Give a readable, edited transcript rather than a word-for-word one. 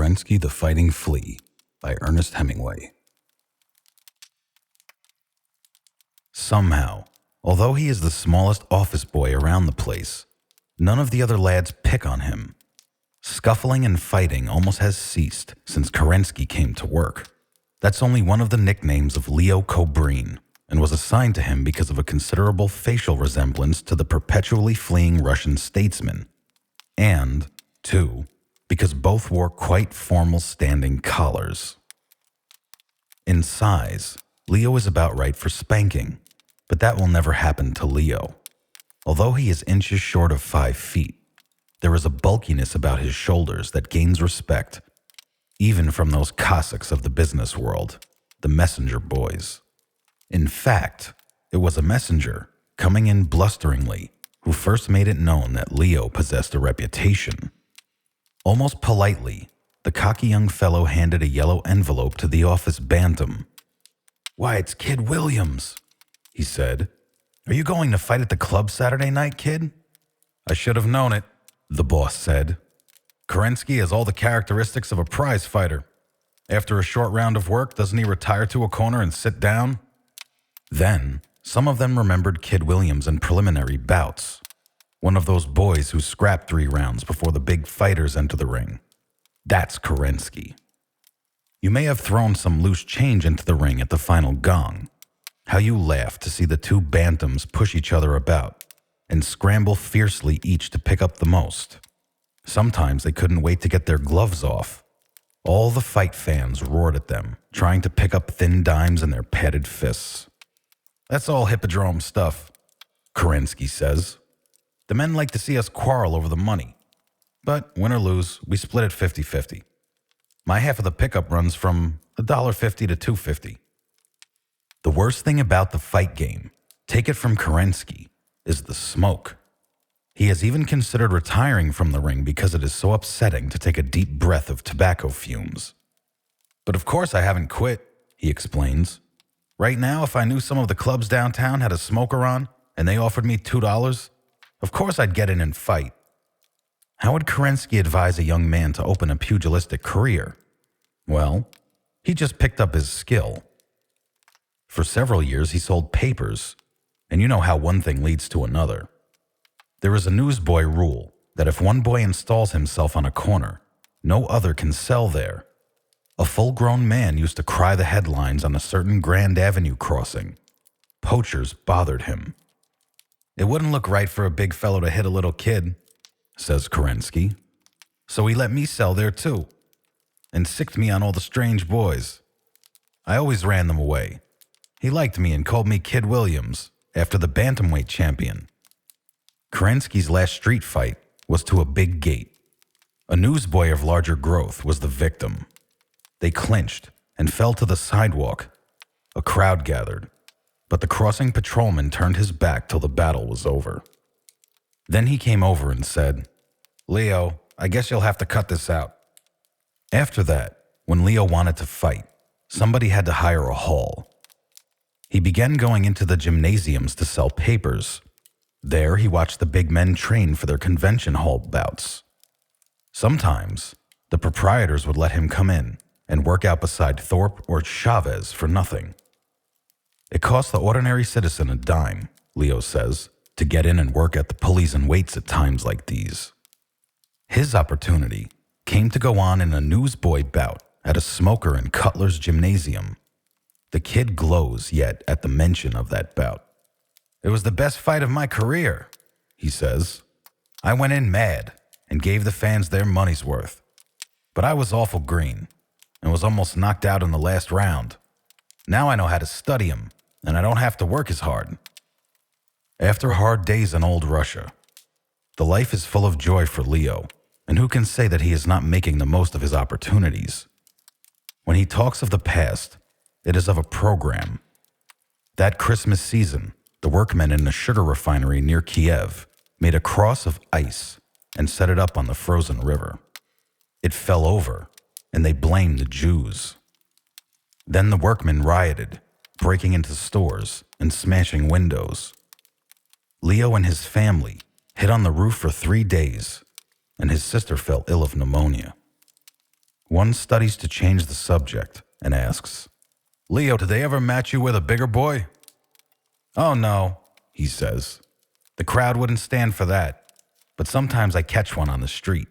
Kerensky the Fighting Flea by Ernest Hemingway. Somehow, although he is the smallest office boy around the place, none of the other lads pick on him. Scuffling and fighting almost has ceased since Kerensky came to work. That's only one of the nicknames of Leo Kobrine, and was assigned to him because of a considerable facial resemblance to the perpetually fleeing Russian statesman, and, 2, because both wore quite formal standing collars. In size, Leo is about right for spanking, but that will never happen to Leo. Although he is inches short of 5 feet, there is a bulkiness about his shoulders that gains respect, even from those Cossacks of the business world, the messenger boys. In fact, it was a messenger, coming in blusteringly, who first made it known that Leo possessed a reputation. Almost politely, the cocky young fellow handed a yellow envelope to the office bantam. "Why, it's Kid Williams," he said. "Are you going to fight at the club Saturday night, kid?" "I should have known it," the boss said. "Kerensky has all the characteristics of a prize fighter. After a short round of work, doesn't he retire to a corner and sit down?" Then, some of them remembered Kid Williams in preliminary bouts. One of those boys who scrap 3 rounds before the big fighters enter the ring. That's Kerensky. You may have thrown some loose change into the ring at the final gong. How you laughed to see the 2 bantams push each other about and scramble fiercely each to pick up the most. Sometimes they couldn't wait to get their gloves off. All the fight fans roared at them, trying to pick up thin dimes in their padded fists. "That's all hippodrome stuff," Kerensky says. "The men like to see us quarrel over the money. But win or lose, we split it 50-50. My half of the pickup runs from $1.50 to $2.50. The worst thing about the fight game, take it from Kerensky, is the smoke. He has even considered retiring from the ring because it is so upsetting to take a deep breath of tobacco fumes. "But of course I haven't quit," he explains. "Right now, if I knew some of the clubs downtown had a smoker on and they offered me $2, of course I'd get in and fight." How would Kerensky advise a young man to open a pugilistic career? Well, he just picked up his skill. For several years, he sold papers, and you know how one thing leads to another. There is a newsboy rule that if one boy installs himself on a corner, no other can sell there. A full-grown man used to cry the headlines on a certain Grand Avenue crossing. Poachers bothered him. "It wouldn't look right for a big fellow to hit a little kid," says Kerensky. "So he let me sell there too, and sicked me on all the strange boys. I always ran them away. He liked me and called me Kid Williams, after the bantamweight champion." Kerensky's last street fight was to a big gate. A newsboy of larger growth was the victim. They clinched and fell to the sidewalk. A crowd gathered, but the crossing patrolman turned his back till the battle was over. Then he came over and said, "Leo, I guess you'll have to cut this out." After that, when Leo wanted to fight, somebody had to hire a hall. He began going into the gymnasiums to sell papers. There he watched the big men train for their convention hall bouts. Sometimes, the proprietors would let him come in and work out beside Thorpe or Chavez for nothing. It cost the ordinary citizen a dime, Leo says, to get in and work at the pulleys and weights at times like these. His opportunity came to go on in a newsboy bout at a smoker and cutler's gymnasium. The kid glows yet at the mention of that bout. "It was the best fight of my career," he says. "I went in mad and gave the fans their money's worth. But I was awful green and was almost knocked out in the last round. Now I know how to study 'em, and I don't have to work as hard." After hard days in old Russia, the life is full of joy for Leo, and who can say that he is not making the most of his opportunities? When he talks of the past, it is of a program. That Christmas season, the workmen in a sugar refinery near Kiev made a cross of ice and set it up on the frozen river. It fell over, and they blamed the Jews. Then the workmen rioted, breaking into stores and smashing windows. Leo and his family hid on the roof for 3 days, and his sister fell ill of pneumonia. One studies to change the subject and asks, "Leo, did they ever match you with a bigger boy?" "Oh no," he says. "The crowd wouldn't stand for that, but sometimes I catch one on the street."